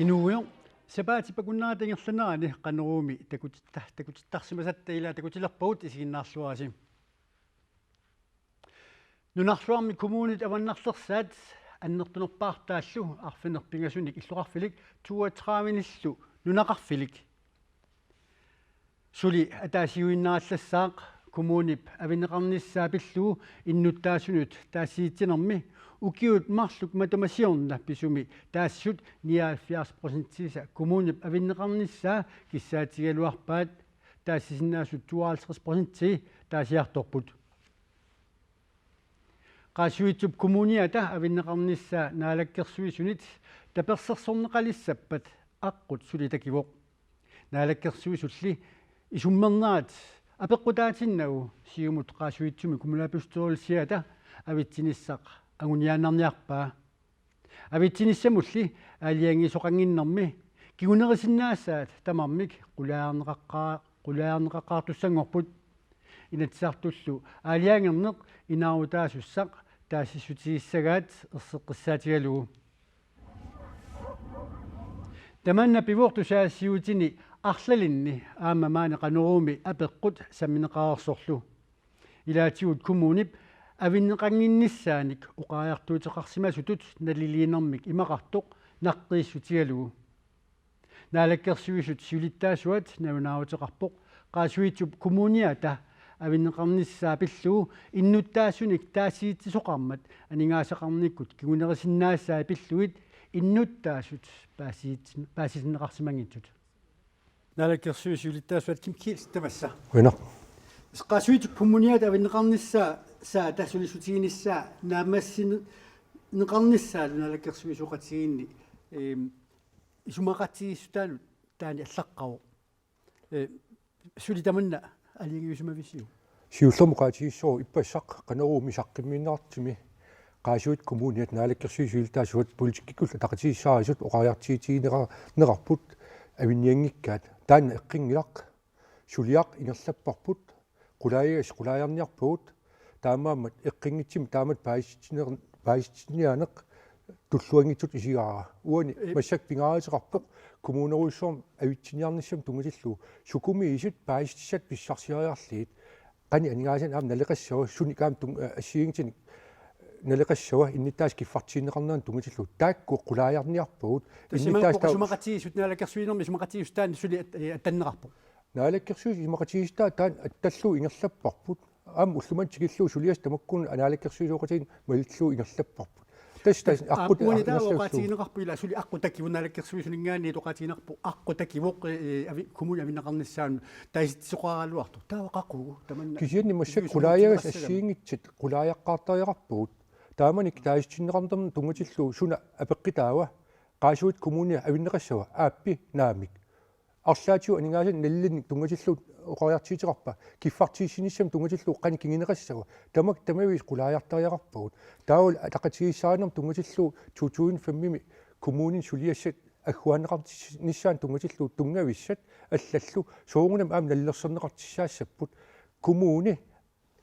Inuuyo сапаатипакуннаатингерланерани канеруumi такутиттарсимасаттаила такутилерпагут исигиннаарлуаси нунарлуарми коммунит аваннарлерсаат аннертунерпаартааллу арфинерпингасуник иллуқарфилик 32 миниллу нунақарфилик сули атаасиуиннааллассаақ коммунип авинеқарниссаапиллуу иннуттаасунут таассиитсинерми ukiut marluk matamasiorna pisumi taassut 79% kommunip avinneqarnissaa kissaatigaluarpaat taassisinnaasut 52% taasiartorput qaasuitsup kommuniata avinneqarnissaa naalakkersuisunit tapersersorneqalissappat aqqut sulitakivoq naalakkersuisulli isummernaat apeqqutaatinnau siumut qaasuitsumi kumulaapustorulsiata avitsinissaq anguniaannarniarpaa avitsinисsamулли аалиангисоқангиннэрми кигунерисиннаассаат тамармик qulaarneqaqqaartussangorput инатсаартуллу аалиангернеқ инаавутаасуссақ таассисутигиссагаат ерсеққиссаатигалугу таманна пивортусаассиутини арлалинни аама маане qanеруumi апеққут самминеқарерсорлу илаатигут коммунип авиннеқангинниссааник уқаартуутеқарсимасутут налилиинермик имақартоқ наққииссутигалугу наалаккерсуисут сулиттаасуат навунаавутеқарпоқ qaasuitsup коммуниата авиннеқарниссаапиллуу иннуттаассуник таассиитсисоқармат анигаасақарниккут кигунерисиннаассаа пиллуит иннуттаасут паасисиннеқарсимангитсут наалаккерсуис сулиттаасуат кимкиилс тамасса уина qaasuitsup коммуниата авиннеқарниссаа saa taasulisutiginissaa naamassineqarnissaa lunalakkersuisuqatigiinni isumaqatigissuutaalut taani allaqqavu sulitamanna aligiusumavisiu siullermuqaatigissuur ippassaq qaneruumi saqqimmiinnaartimi qaasuit kommuniat naalakkersuisuultaasuat politikkikulla taqatigissaarasut oqariartiitigineqarput avinniangikkaat taanna eqqingilaq suliaq ingerlapparput qulaajarniarpuut таамаамат эққингитсим таамат паиситсинианеқ туллуангитсут исигаара уани массак пингаариseqarpoq коммунеруйссуум авитсиниарниссам тунгасиллу сукуми исит паиситсат писсарсиариарлиит қани анигаасан аам налеқассава суникаам ассиингитсиник налеқассава иннитаас киффартиинеқарнаан тунгасиллу таакку қулааярниарпуут иннитаас сумақатигисут налакерсуинерми сумақатигистаан сули аттаннеқарпоқ налакерсуис имақатигистаа таан атталлу ингерлаппарпут ам уллуман тигиллуу сулиас тамаккун анаалаккерсуисоқатин малиллуу ингерлаппарпут тастас аққут оқатигинеқарпуила сули аққутаккивунаалаккерсуисунингаани тоқатигинеқарпу аққутаккивоқ коммуни авинеқарниссаан таиситсоқаралуарту таавақақугу таманна кисианни массак қулааягас ассиингитсит қулааяққаартариақарпуут тааманик таиситсиннеқарнерм тунгатиллуу суна апеққитаава qaasuit коммуни авиннеқассава ааппи наамик арлаатиу анигаасан наллинник тунгатиллуу оqariartiiteqarpa kiffartiissinissam tungatillu qani kingineqassava tamavis qulaajartariaqarpugut taul taqatigissaanam tungatillu 2005 kommunin suliassat agguanneqartissaan tungatillu tungavissat allallu soorunam aam nallerserneqartissaassaput kommuni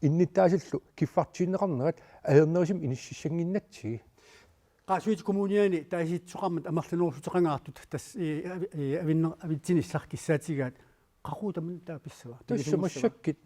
innittaasillu kiffartiinneqarnerat ahernerisum inississanginnatsi qaasuit kommuniani taasitsoqarmat amerlunuursuteqangaartut tas avitsinissar kissaatigaat qaquutamantaapissava тассамассаккит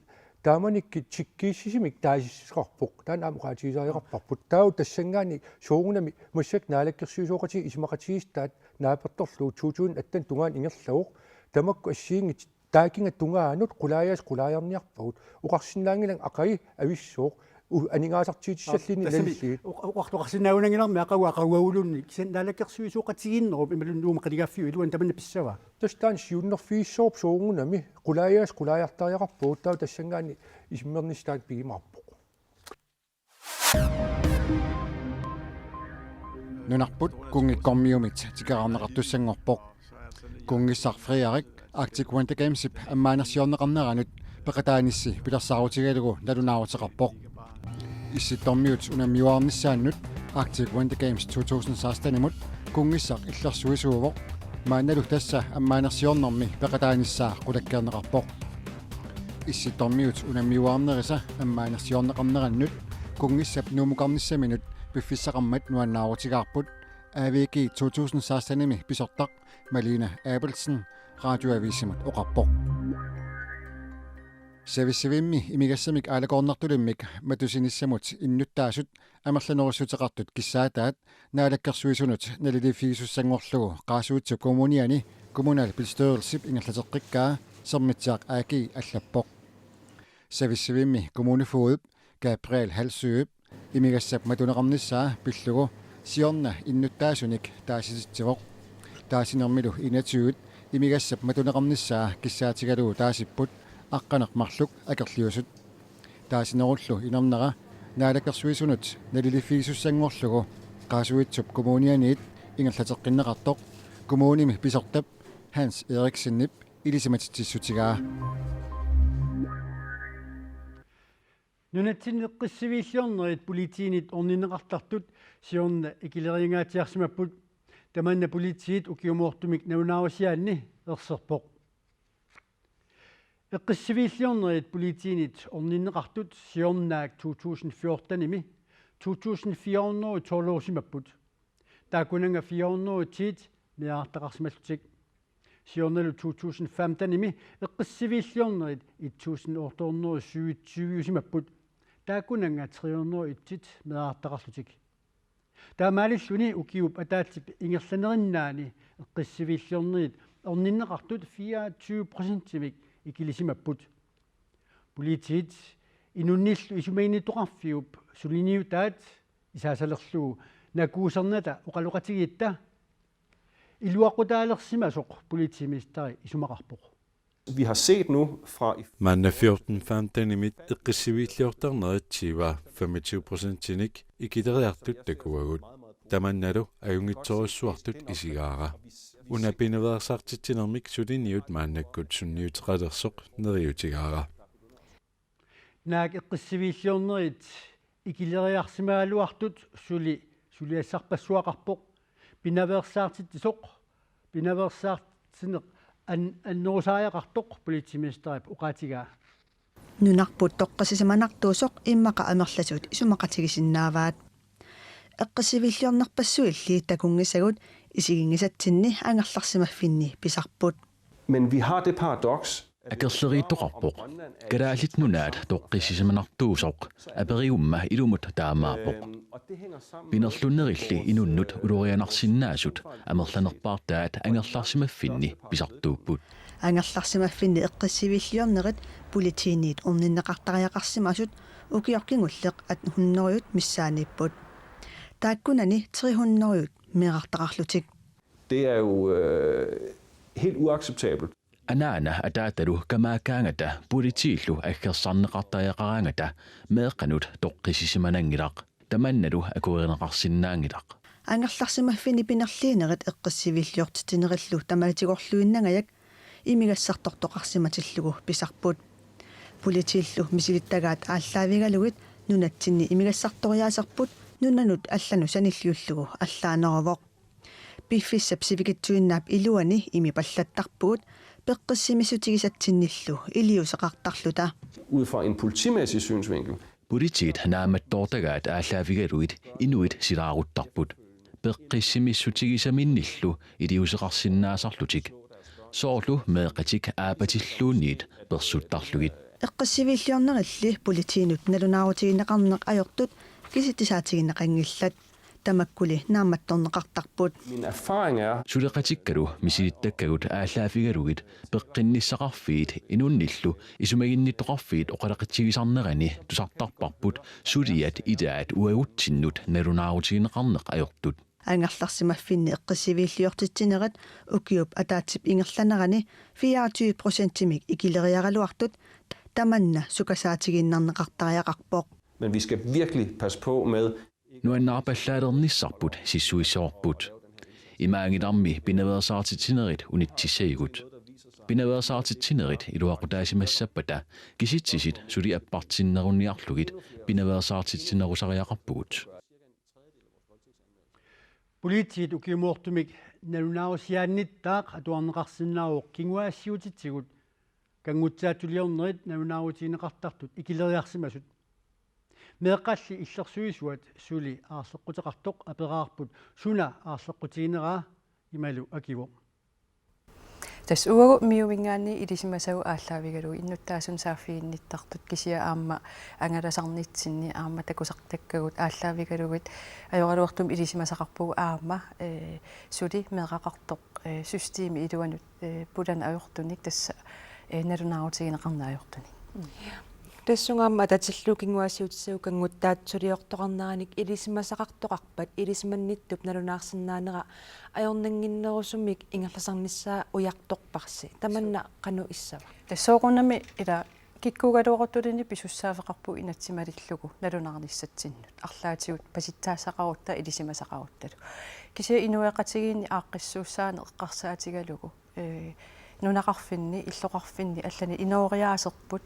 тааманиккит чиккииссисимик таасиссеқарпоқ таан аамуқаатигисариақарпарпут тау тассангаани суугунами массак наалаккерсуисоқати исмақатигистаат нааперторлуу туутуун аттан тунгаан ингерлауқ тамакку ассиингит таакинга тунгаанут qulaajarniarpagут уқарсинаангилан ақаи ависсооқ анигаасартиитиссаллини налли уартоқарсинаагунангиларми ақауаулунни кисан наалаккерсуисоқатигиннеруп ималуннуума қадигаффиу илуан таманна писсава тастаан сиуннерфииссооп суугунами qulaajaартариақарпуут тау тассангаани исмернистаат пигимаарпоқ нунарпут кунгиккормиумит тикеқарнеқартуссангорпоқ кунгиссарфриарик Arctic Winter Games аммаанерсиорнеқарнеранут пеқатаанисси пилерсаарутигалугу налунаавутеқарпоқ исситтормиут унаммиуаарниссааннут Arctic Winter Games 2016 имут кунгиссақ иллерсуисуувоқ маанналу тасса аммаанерсиорнерми пеқатааниссаа қулаккернеқарпоқ исситтормиут унаммиуаарнериса аммаанерсиорнеқарнераннут кунгиссап нуумукарниссаминут пиффиссақармат нуаннаавутигаарпут AVG 2016 pisortaq Malina Abelsen radioavisimut oqarpoq Savissivimmi imigassamik aalakornartulimmik matusinissamut innuttaasut amerlanorussuteqartut kissaataat naalakkersuisunut nalilifiisussangorlugu qaasuutsu kommuniani kommunal bilstørelsip ingerlateqqikkaa sermitsiaq aaki allappoq Savissivimmi kommunefuup Gabriel Halsøep imigassap matuneqarnissaa pillugu siorna innuttaasunik taasisitsivoq taasinermilu inatuut imigassap matuneqarnissaa kissaatigaluu taasipput aqqaneqmarluk akerliusut taasinerullu inernaqa naalakkersuisunut nalilifiisussangorlugu qaasuitsup kommunianiit ingerlateqqinneqartoq kommunimi pisortap Hans Eriksennip ilisimatitsissutigaa Nunatsinneqqissivillornerit politiinit orninneqartartut siorna ikileriingaatiarsimapput tamanna politiit ukiumuortumik naunaarusiaanni erserpoq eqqissivillornerit politiinit orninneqartut siornaak 2014-imi 2400 torluusimapput taakunanga 400 tiit miaartaqarsimallutik siornalu 2015-imi eqqissivillornerit 1827 taakunanga 300 tit miaartaqarlutik taamaalilluni ukiup ataatsip ingerlanerinnaani eqqissivillornerit orninneqartut 24%-imik ikilisimapput politiit inunnillu isumainitoqarfiup suliniutaat isaasalerlugu nakuusernata oqaluqatigiitta iluaqutaalersimasoq politiministeri isumaqarpoq Vi har set nu fra Manna 14-15-imit eqqissivillortarnerit siva 25%-inik ikileriartut takuagut tamannalu ajungitsorissuartut isigaara unapineversartitinermik suliniut maannakkut sunniuteqalersoq neriutigaara naak eqqissivillornerit ikileriarsimaaluartut suliassarpassuaqarpoq pinaversaartittisoq pinaversaartineq annorusaajaqartoq politiministerip uqaatigaa nunarput toqqasisamanartuusoq immaqa amerlasut isumaqatigisinnaavaat eqqissivillornerpassuilli takungisagut isigingisatsinni angerlarsimaffinni pisarput men vi har det paradoks Akerleriittoqarpoq kalaallit nunaat toqqisisamanartuusoq aperiumma ilumut taamaappoq pinerlunnerilli inunnut ulurianarsinnaasut amerlanerpaartaat angerlarsimaffinni pisartuupput angerlarsimaffinni eqqissivillornerit politiiniit orninneqartariaqarsimasut ukiorkingulleq at hunneriut missaanipput taakkunani 300 meeqartaqarlutik det er jo helt uacceptabelt Anaana ataatalu kamaakaangata politiillu aggersarneqartariaqaraangata meeqqanut toqqisissimanangilaq tamannalu akurineqarsinnaangilaq angerlarsimaffinni pinerliinerit eqqissivillortitinerillu tamalitigorluinnangajak imigassartortoqarsimatillugu pisarput politiillu misilittagaat ааllaavigalugit nunatsinni imigassartoriaaserput nunanut allanu sanilliullugu allaaneruvoq piffissap sivikitsuinnaap iluani imipallattarpuut peqqissimissutigisatsinillu iliuseqartarluta ud fra en politimæssig synsvinkel politiit naamattoortagaat ааllaavigaluit inuit silaaruttarput peqqissimissutigisaminnillu iliuseqarsinnaasarlutik soorlu meeqatik aapatilluunniit persuuttarlugit eqqissivillornerilli politiinut nalunaarutigineqarneq ajortut kisittisaatigineqangillat tamakkuli naammattorneqartarput min erfaring er suleqatikkalu misilittakkagут ааllаафигалугит пеққинниссақарфиит инунниллу исумагиннитоқарфиит оқалақитсигисарнерани тусартарпарпут сулиат идаат уагутсиннут налунаарутигинеқарнеқ ajortut ангалларсимаффинни эққиссивиллиортитсинерат укиуп атаатсип ингерланерани 24%-имик икилериаралуартут таманна сукасаатигиннарнеқартариақарпоқ men vi skal virkelig passe på med nuannaarpallaalernisarput sissuissoorput imaangilarmi pinaversaartitinerit unittissayigut pinaversaartitinerit iluaqutaasimassappata kisitsisit suli appartinnerunniarlugit pinaversaartitinerusariaqarpugut politiit ukiumuortumik nalunaarusiaannittaaq atuarneqarsinnaaruq kinguaassiutitsigut kangutsaatuliornerit nalunaaruutigineqartartut ikileriarsimasut meeqalli illersuisuat suli aarleqqutaqartoq aperaarput suna aarleqqutiineraa imalu akivu tas uagu miuingaanni ilisimasagu aalлаавигалу иннуттааsun сааффиинниттартут кисиа аама ангаласарнитсинни аама такусартаккагут aalлаавигалугит ajorалуартум илисимасақарпугу аама сули меқақартоқ системи илуанут пулана ajortunik тасса налунаарутигинеқарнаajortunik тассунгаама татиллукингуассиутиссагу кангуттаатсулиортоқарнераник илисимасақартоқарпат илисиманниттуп налунаарсинаанера ajornanginnerusumik ингерласарниссаа уярторпарси таманна кану иссава тассоорунами ила киккугалуоқортулини писуссаафеқарпу инатсималиллугу налунаарниссатсиннут арлаатигут паситсаассақарутта илисимасақарутталу кися инуяқатигиинни ааққиссууссаана эққарсаатигалугу нунақарфинни иллоқарфинни аллани инориаасерпут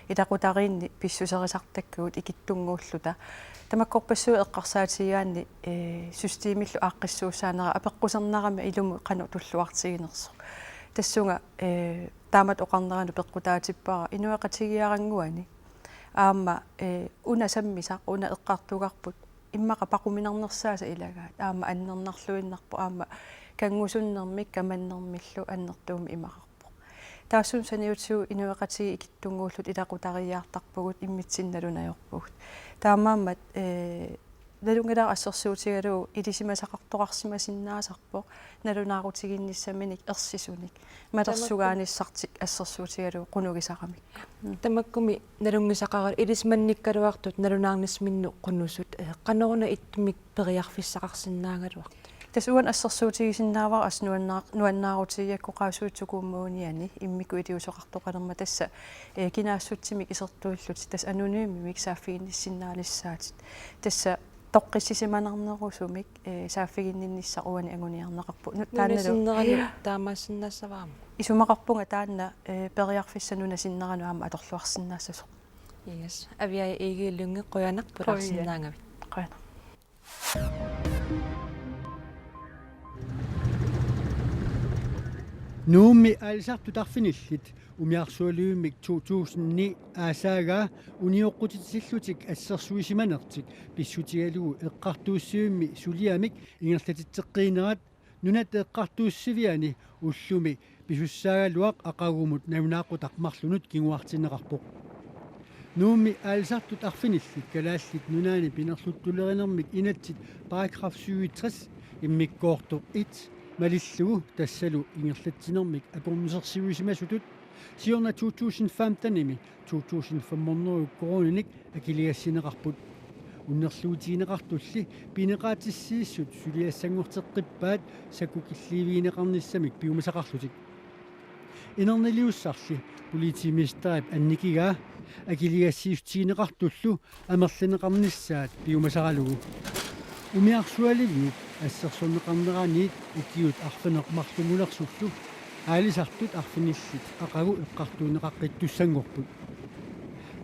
илақутариинни писсусерисартаккуут икиттунгууллута тамаккорпассуу эққарсаатигаанни системиллу ааққиссууссаанера апеққусернарами илуму қану туллуартигинерсо тассунга таамат оқарнерану пеққутаатиппара инуақатигиарангуани аама уна саммисақ уна эққартугарпут иммақа пақуминернерсааса илагаат аама аннернарлуиннарпу аама кангусуннэрмик каманнэрмиллу аннертууми имақарпо таассун саниутсуу инуэқатиги икиттунгууллут илақутариаартарпугут иммитсинналунajorпугут таамаамат налунгалаа ассерсуутигалуу илисимасақартоқарсимасиннаасарпо налунаарутигинниссаминик ерсисуник малерсугааниссартик ассерсуутигалуу қунугисарамик тамаккуми налунгисақарал илисманниккалуартут налунаарнисминну қунусут қанеруна иттумик периарфиссақарсиннаагалуарт тасуан ассерсуутигисиннаавар ас нуаннаарутигиаккоқаасуутсукууммууниани иммику илиусоқартоқалерма тасса кинаассутсимик исертуиллут тас анонимимик сааффигинниссиннаалиссаатит тасса тоққиссисиманарнерусумик сааффигиннинниссаруани агуниарнеқарпу таанналу таамаассиннаассаваама исумақарпунга таанна периарфиссануна синнерану аама аторлуарсиннаассасо yes авиа эгииллунге қуянақ пуларсиннаангави қуяна nuummi aalisartu tarfinillit umiarsualiummik 2009 aasaagaa unioqqutitsillutik assersuisimanertik pissutigalugu eqqartuussiummi suliamik ingerlatitteqqiinerat nunat eqqartuussiviani ullumi pisussaaгаluaq aqagumut naunaaqqutaqmarlunut kinguartineqarpoq nuummi aalisartu tarfinillit kalaallit nunaani pinerluttulerinermik inatsit paragraf 67 immikkoortoq 1 малиллугу тассалу ингерлатсинермик апормисерсивисимасутут сиорна 2015-ними 2015 корониник акилиассинеқарпут уннерлуутиинеқартулли пинеқаатиссииссут сулиассангортеққиппаат сакукилливиинеқарниссамик пиумасақарлутик инернилиуссарли политимистарип анникигаа акилиассиустиинеқартуллу амерлинеқарниссаат пиумасаралугу умиарсуаливник ассерсорнеқарнераниит укиут арфинеқмарлумулерсуллу аалисартут арфиниллит ақагу эққартуунеқаққиттуссангорпут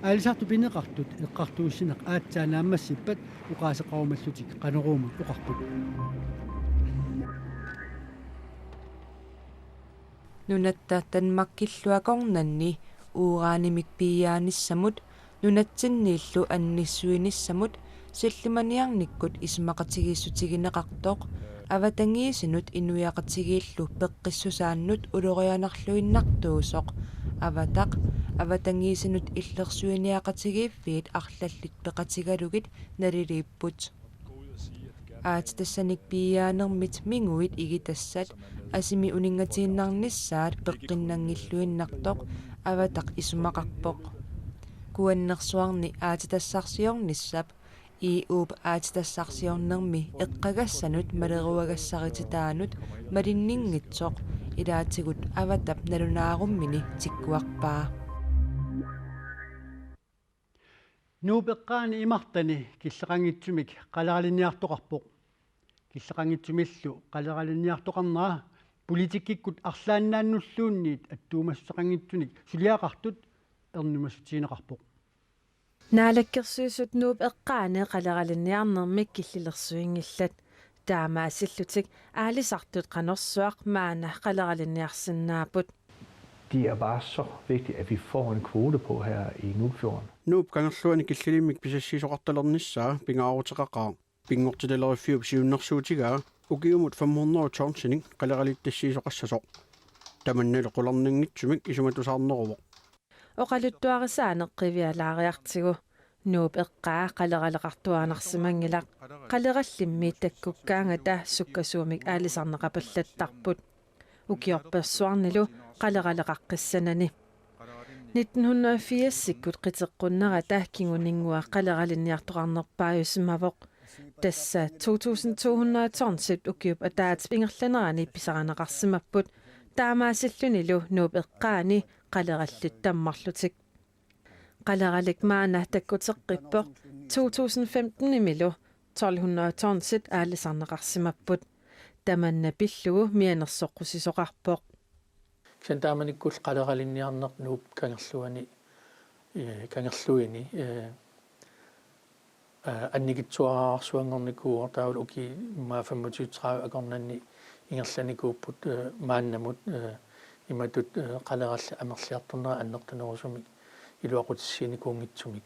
аалисарту пинеқартут эққартууссинеқ аатсаанааммассиппат уқаасеқарумаллутик қанеруумут оқарпут нунатта танмаккиллуакорнанни уураанимик пиааниссамут нунатсиннииллу анниссуиниссамут силлиманиарниккут исмақатигииссутигинеқартоқ аватангиисинут инуяқатигииллу пеққиссусааннут улорианарлуиннартуусоқ аватақ аватангиисинут иллерсуиниақатигииффиит арлаллит пеқатигалугит налилииппут аатитассаник пиаанермит мингуит игитассат асими унингатииннарниссаат пеққиннангиллуиннартоқ аватақ исумақарпоқ куаннерсуарни аатитассарсиорниссап иуп аатитассарсиорнерми эққагассанут малеруагассарититаанут малиннингитсоқ илаатигут аватап налунааруммини тиккуарпаа нуупеққаани имартани киллеқангитсумик қалералинниартоқарпоқ киллеқангитсумиллу қалералинниартоқарнера политиккиккут арлааннааннуллуунниит аттуумассақангитсуник сулиақартут ернумассутиинеқарпоқ наалаккерсуисут нууп эққаане қалералинниарнермик киллилерсуингиллат таамаасиллутик аалисартут қанерсуақ маана қалералинниарсинаапут det er bare så vigtigt, at vi får en kvote på her i Nuukfjorden. Nuup kangerluani killilimmik pisassiisoqartalernissaa pingaarutaqaqaa pingortilelerifiup siunnersuutigaa ukiumut 500 tonsini qalaqalittassiisoqassasoq tamannale qularninngitsumik isumatusaarneruvoq oqaluttuarisaanеққивиалаариартигу нууп эққаа қалералеқартуаанарсимангилақ қалераллимми таккуккаангата суккасуумик аалисарнеқапаллаттарпут укиорперсуарнилу қалералеқаққиссанани 1980-сиккут қитеққуннерата кингунингуа қалералинниартоқарнерпааюсимавоқ тасса 2200 тонсит укиуп атаат ингерланерани писаранеқарсимаппут таамаасиллунилу нууп эққаани қалераллит таммарлутик қалералик маана таккутеққиппоқ 2015 имилу 1200 тонсит аалисарнеқарсимаппут таманна пиллугу мианерсоққусисоқарпоқ сантааманиккул қалералинниарнеқ нууп кангерлуани кангерлуини анникитсуараарсуангорникуу таавал уки ма 25 акорнанни ингерланикууппут мааннамут иматут қалералла амерлиарторнера аннертунерусумик илуақутиссиникуунгитсумик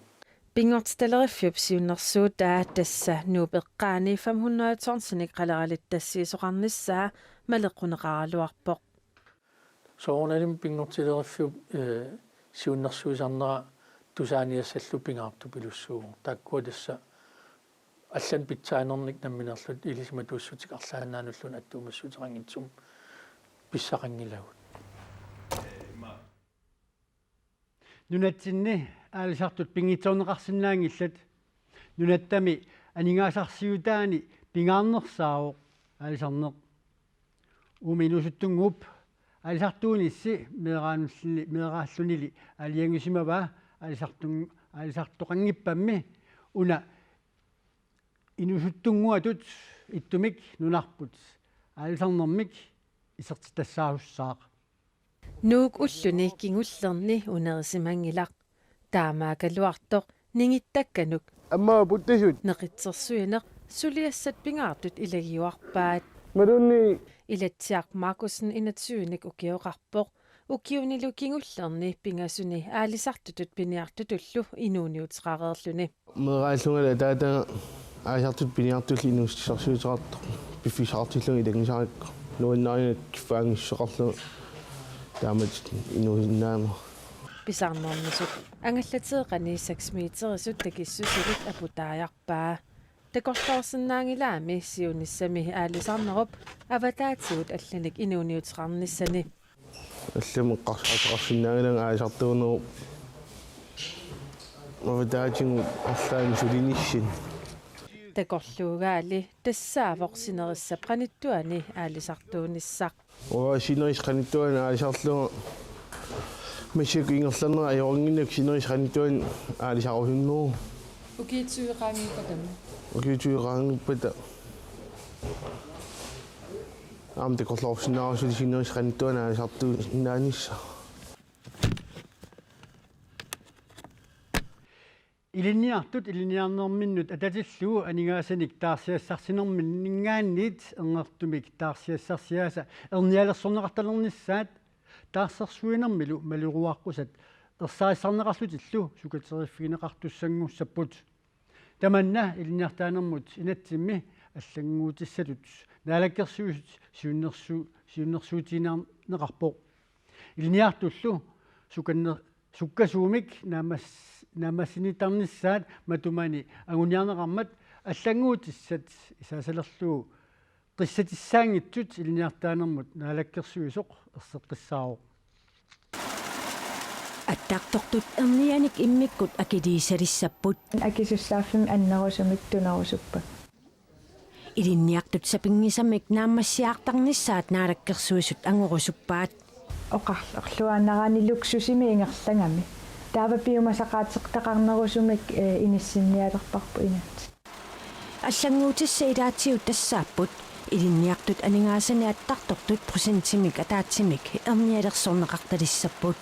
пингорталериффиуп сиуннэрсуу тааттасса нууп эққаани 500 тонсник қалералиттассиисоқарниссаа малеққунеқаралуарпоқ соорналим пингорталериффиуп сиуннэрсуисарнера тусааниассаллу пингаарту пилуссуугу тааккуатасса аллан питсаанерник намминерлут илисма туussутик арлаанануллун аттуумассутерангитсум писсақангилагут нунатсинни аалисартут пингитсорнеқарсинаангиллат нунаттами анингаасарсиутаани пингаарнерсаавоқ аалисарнеқ уминусуттунгуп аалисартуунисси меэрааллунили алиангусимава аалисартоқангиппамми уна инусуттунгуатут иттумик нунарпут аалисарнермик исертитассааруссаақ нуук уллуни кингуллерни унерисимангилақ таамаакалуартоқ нингиттакканук аммаа путтасут неқитсерсуинеқ сулиассат пингаартут илагиуарпаат малунни илатсиақ Маркусен 21ник укиоқарпоқ укиунилу кингуллерни пингасуни аалисартутут пиниартутуллу инууниутеқареерлүни меэрааллунгала таата аасартут пиниартулли инуссисарсуутеқарто пиффисаартиллуги тагнисарикко нуиннариник киффаангиссоқарлу таамат инуиннаама писарнернисут ангаллатеэқани 6 метерисут такиссусилит апутааярпаа такорлоорсинаангилаами сиуниссами аалисарнеруп аватаатигут алланик инууниутеқарниссани алламеққарсинаагилан аасартуунеру аватаатигу арлаани сулиниссин такорлуугаали тассаавоқсинерисса праниттуани аалисартуунissaq синерис қаниттуан аалисарлуга мисик ингерланера аёрингиннак синерис қаниттуан аалисарусуннеру укиитуеқаангиппата аам такорлоорсинаарусули синерис қаниттуан аалисартуу нааниса илинниартут илинниарнерминнут ататиллуу анигаасаник таарсиассарсинермин нингаанниит энгертумик таарсиассарсиааса эрниалерсорнеқарталернissaат таарсерсуинермилу малуруаққусат ерсааиссарнеқарлутиллу сукатсериффигинеқартуссангуссаппут таманна илинниартаанермут инатсимми аллангуутиссатут наалаккерсуусут сиуннерсуутинаарнеқарпоқ илинниартуллу суккасуумик наамассинитарнissaат матумани агуниарнеқармат аллангуутиссат исаасалерлуу қиссатиссаангитсут илниартаанермут наалаккерсуисоқ ерсеққиссаароқ аттартортут эрнианик иммиккут акилиисалиссаппут акисуссаарфим аннерусумик тунерусуппа илинниартут сапингисамик наамассиаартарнissaат наалаккерсуисут ангорусуппаат оқарлуаннараани луксусими ингерлангами таава пиумасақаатеқтақарнерусумик иниссинниалерпарпу инат аллангуутисса илаатиут тассааппут илинниартут анингаасани аттартортут процентимик атаатсимик эрниалерсорнеқарталиссаппут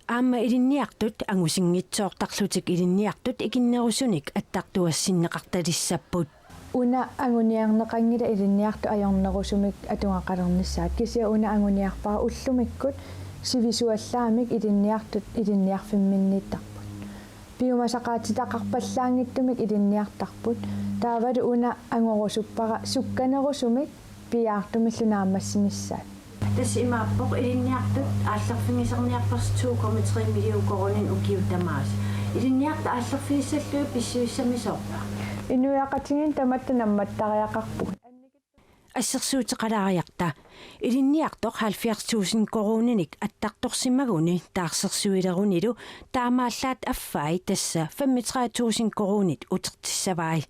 аама илинниартут ангусингитсоортарлутик илинниартут икиннерусуник аттартуассиннеқарталиссаппут уна агуниарнеқангила илинниарту аёрнерусумик атунгақалернissaат кися уна агуниарпаа уллумиккут сивисуаллаамик илинниартут илинниарфимминниттарпут пиумасақаатитақарпаллаангиттумик илинниартарпут таавалу уна ангорусуппара сукканерусумик пиаартумиллунаамассинissaat тасс имааппоқ илинниартут аалларфигисерниарпарс 2,3 миллион коронин укиутамаас илинниарта аалларфигиссаллуи писсуиссамисоорпа инуяқатингин таматта намматтариақарпут ассерсуутеқалаариарта илинниартоқ 70,000 корониник аттарторсимагуни таарсерсуилерунилу таамааллаат аффаи тасса 35,000 коронит утертиссаваи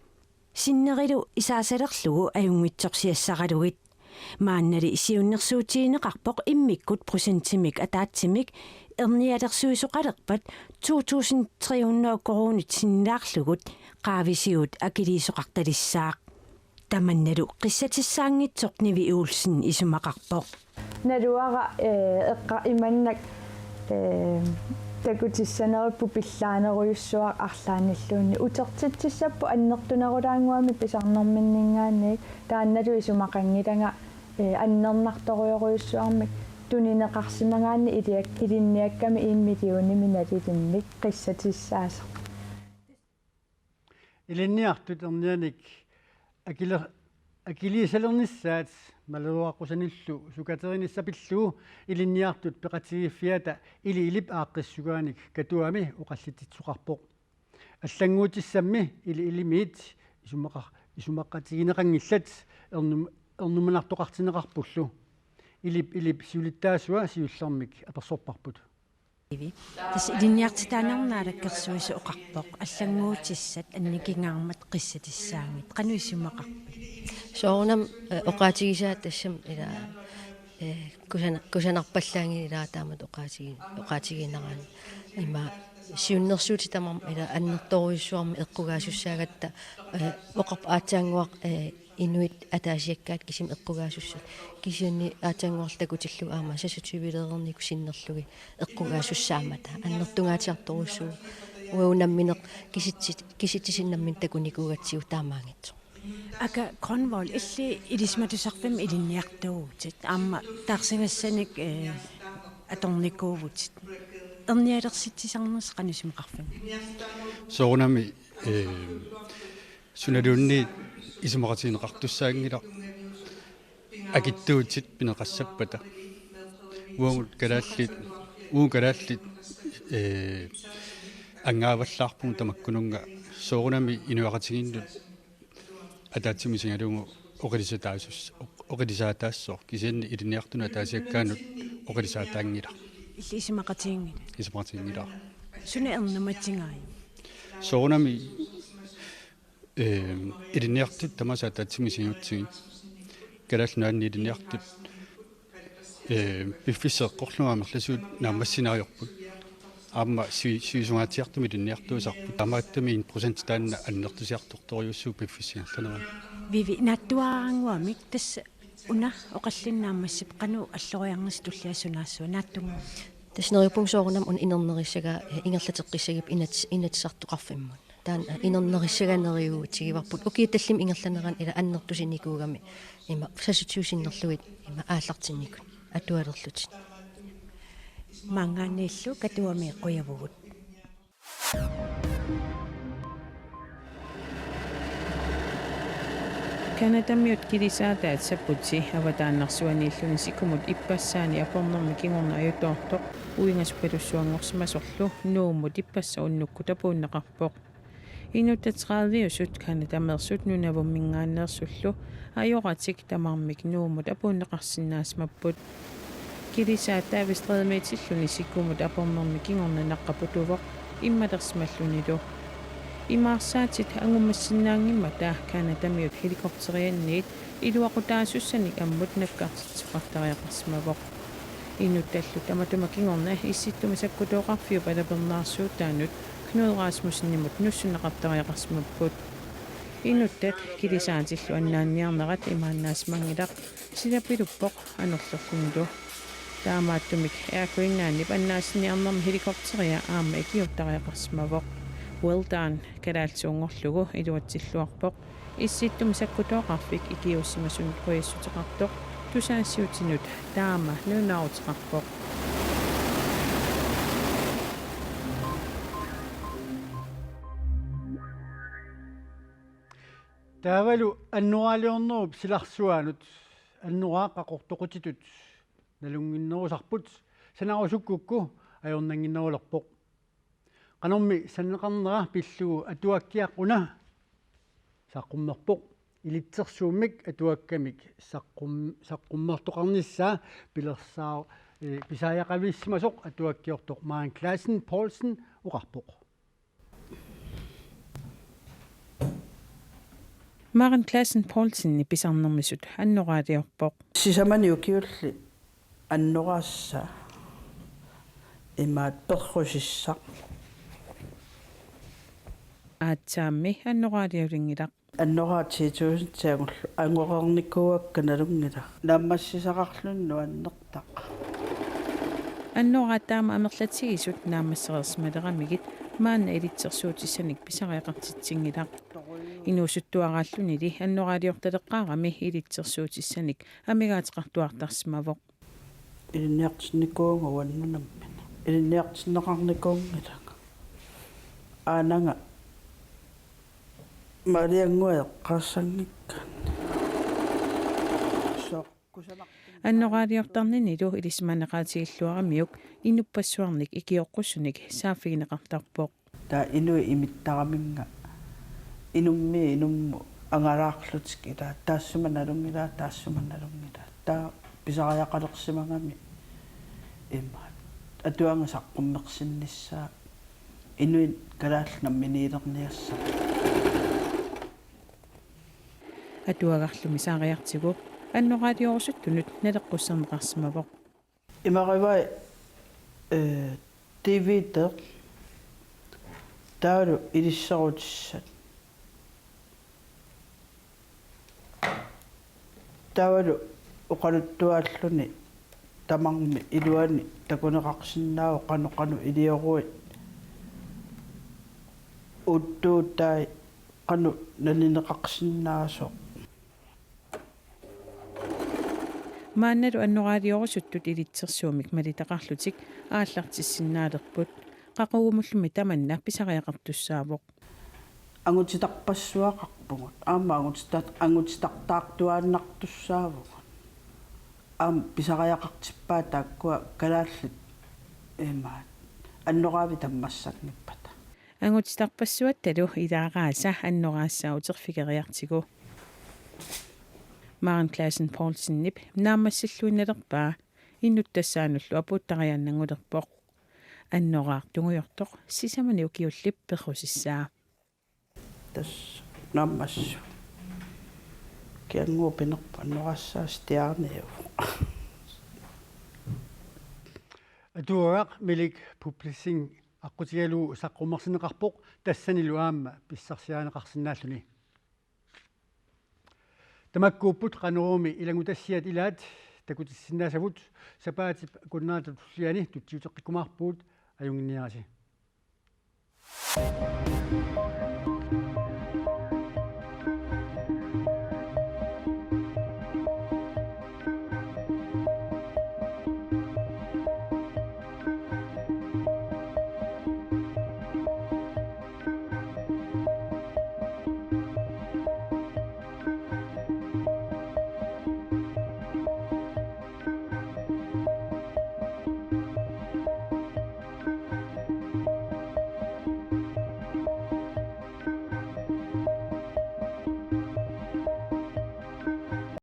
синнерилу исаасалерлугу аюнгитсорсиассаралугит мааннали исиуннерсуутиинеқарпоқ иммиккут процентимик атаатсимик эрниалерсуисоқалерпат 2,300 коронит синнилаарлугут qaavisiut akiliisoqartalissaaq tamannalu qissatissaaangitsoqnivi uulsin isumaqarpoq naluara eqqa imannak takutissaanerippu pillaaneruyussuaq arlaanilluunni utertitsissappu annertunerulaanguami pisarnerminningaanniik taannalu isumaqangilanga annernertoruyoruyussuarmik tunineqarsimangaanni ilinniakkami 1 millionnimi nalilimmik qissatissaaser илинниартут эрнианик акилисалернissaат малуаққусаниллу сукатериниссапиллуу илинниартут пеқатигиффиата илип ааққиссугааник катуами оқаллититсоқарпоқ аллангуутиссамми илимиит исумаққатигинеқангиллат эрнуманартоқартинеқарпуллу илип сиулиттаасуа сиуллэрмик аперсорпарпут тас илинниартитаанернаалаккерсуису оқарпоқ аллангуутиссат анникингаармат қиссатиссаангит қануисумақарпут соорнам оқаатигисаат тассам ила кусанарпаллаанги илаатаамат оқаатигинераани има сиуннерсуути тамам ила аннерторуйуссуарми эққугаасуссаагатта оқарп аатаангуақ инуит атаасиаккаат кисим эққугаасуссут кисиунни аатаангуарлакутиллу аама сасутивилерернику синнерлуги эққугаасуссаамата аннертунгаатиарторуссуу уунамминеқ киситсисиннаммин такуникуугатсиу таамаангитсо ака конвол илли илисматусарфим илинниартуутит аама таарсингассаник аторникуувутит эрниалерситсисарнерс qanusumqarfim соорнами суналуунни исумақатинеқартуссаангила акиттуутит пинеқассаппата уугалааллит ангааваллаарпун тамаккунунга соорнами инуақатигиннут атаатсимисингалугу оқилисаатаассоо кисианни илиниартуна таасиаккаанут оқилисаатаангила исумақатингила суна эрнаматингаай соорнами илиниартут тамаса таатсимисингутсиги калаалнаанни илиниартут пиффиссеққорлугаамерласуут наамассинариорпут аама сиисунгаатиартуми илиниартуусарпут тамааттами 1% таанна аннертусиарторторюуссуу пиффиссиарланера виви наттуаарангуамик тасса уна оқаллиннаамассип қану аллориарнис туллиассунаассуа нааттунгу таснерипунсоорнам ун инернериссага ингерлатеққиссагип инатсақартоқарфиммут таан инернерissaganeриугут сигиварпут укииталлим ингерланеран ила аннертусиникуугами има сасутиусиннерлугит има ааллартинникут атуалерлутит мангааннииллу катуами қуявугут канатамиут килисаатаат саппути аватааннарсуанииллуни сикумут иппассаани апорнерми кигорна аютоортоқ уингасуппалуссуангорсимасорлу нууммут иппасса уннукку тапууннеқарпоқ инуттатсраавиусут канатамерсут нунавуммингааннерсуллу ajоратик тамармик нууммут апууннеқарсинаасмаппут килисаатаавистреемеитиллуни сикумут апорнерми кигорна наққапутувоқ иммалерсималлунилу имаарсаатит ангумассиннаангимма таа канатамиут хеликоптерианниит илуақутаасуссаник аммут наккартитсоқартариақарсимавоқ инутталлу таматума кигорна исситтума саккутооқарфиу палапернаарсуутаанут Knud Rasmussenimut nussunneqartariaqarsimapпут инуттат килисаатиллу аннаанниарнерат имааннаасмангилақ силапилуппоқ анерлерлунилу таамааттумик аакуингааннип аннаассиниарнерми хеликоптериа аама икиуттариақарсимавоқ well done калаалсуунгорлугу илуатсиллуарпоқ исситтум саккутооқарфик икиуссимасун қуиссутеқартоқ тусаассиутинут таама нунаутеқарпоқ Taavalu annuaaliornerup silarsuanut annuaaqaqortoqutitut nalunginnerusarput sanarusukkuukku ajornanginnerulerpoq qanormi sanneqarnera pillugu atuakkiaquna saqqummerpoq ilitsersuummik atuakkamik saqqummertoqarnissaa pilersaa pisaajaqaviissimasoq atuakkiortoq Maren Clausen Poulsen uqarpoq Maren Clausen Poulsen pisarnermisut annoraatiorpoq sisamani ukiulli annoraassa imaat perrusissaq aatsaammi annoraatiuringilaq annoraatiituusin taangullu angorernikkuuakkanalungila naammassisaqarlunnu annertaq аннораатаама амерлатигисут наамассерерсмалерамигит маанна илитсерсуутиссаник писариақартитсингилаақ инуусуттуарааллунили аннораалиорталеққарами илитсерсуутиссаник амигаатеқартуартарсимавоқ илинниартинникуунга уаннунаммина илинниартиннеқарникуунгилага аананга малиангуяққарсангиккан аннораалиортарнинилу илисманеқаатигиллуарамиук инуппассуарник икиоққуссуник сааффигинеқартарпоқ таа инуи имиттараминга инумми инумму ангалаарлутик ила таассуманалунгила таассуманалунгила таа писариақалерсимагами имма атуанга саққуммерсиннissaa инуит калаалнамминилерниасса атуагарлуми саариартигу аннораалиорусуттунут налеққуссернеқарсимавоқ имаривай тв-тер таалу илиссарутиссат таалу оқалуттуааллуни тамарми илуани такунеқарсинаау қану илиоруит уттуутай қану налинеқарсинаасо маанналу аннораалиорусуттут илитсерсуумик малитақарлутик ааллартиссиннаалерпут қақуумуллуми таманна писариақартуссаавоқ ангутитарпассуақарпугут аама ангутитартаартуааннартуссаавоқ аама писариақартиппаа тааккуа калааллит имаат аннораави таммассакниппата ангутитарпассуатталу илаарааса аннораассааутерфигериартигу Maren Clausen Poulsen nip naamassillуинналерпаа иннуттассаануллу апууттариааннангулерпоқ аннораартунгуйортоқ сисамани укиуллип перрусиссаа тас наамассу киангуу пинерпа аннорассаас тиарниу атуаақ милик публисинг аққутигалу саққуммерсинеқарпоқ тассанилу аама писсарсиаанеқарсинааллуни тамаккууппут qanurumi ilangutassiat ilaat takutissinnasavut sapaatip kunnaatut tulliani tuttiuteqqikumaarpuut ajunginniarasi